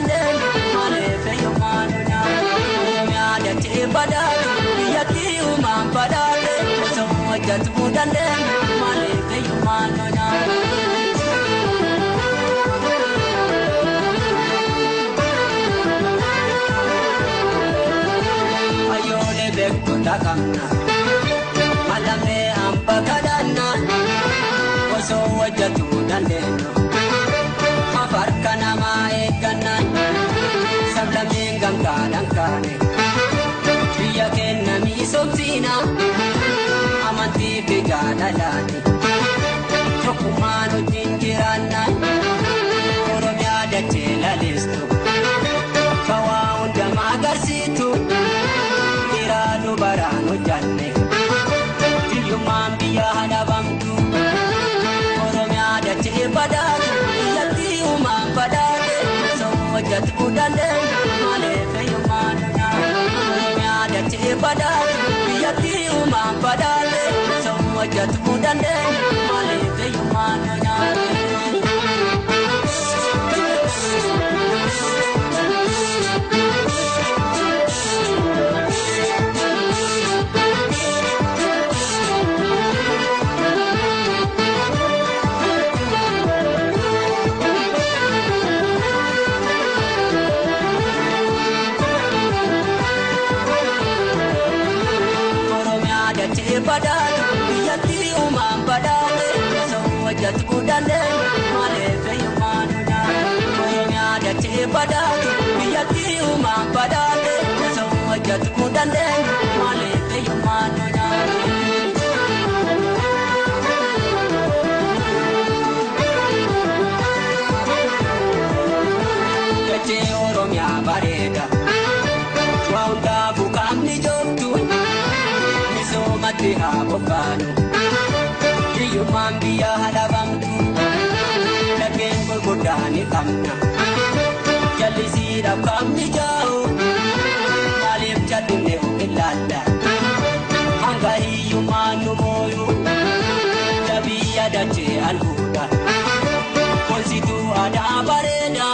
dandeen malee fayyummaanuna Oromiyaa dachee badhaadhu biyyatti uumaan badhaadhe osoo hojjetuu dandeen malee fayyummaanuna Ayyoolee beektoota qabna malamee hamba kadhanna osoo hojjetuu dandeenyu Afarka namaa eeggannaan sablameen gamtaadhaan kaane biyya keenya misoomsina amantii fi jaalalaani tokkummaan wajjin jiraannaan Oromiyaa dachee lalistu kawaa hundamaa agarsiitu dhiiraa dubaraan hojjanne hiyyummaan biyya hadhabamtu Oromiyaa dachee badhaadhu hojjetuu dandeen malee fayyummaanuna Oromiyaa dachee badhaadhu biyyatti uumaan badhaadhe osoo hojjetuu dandeen malee fayyummaanuna badhaadhu biyyatti uumaan badhaadhe osoo hojjetuu dandeen malee fayyummaanuna Oromiyaa dachee badhaadhu biyyatti uumaan badhaadhe osoo hojjetuu dandeen malee fayyummaanuna Dachee Oromiyaa bareeda waa hundaafuu qaamni joogtu Mati habokano hiyyummaan biyya hadhabamtu laggeen gurguddaan qabna jallisiidhaaf qabni jaa'u maaliif jal'inne ilaalla hanga hiyyummaan nu mooyu jabiyya dachee albuudha konsituu aadaa bareeda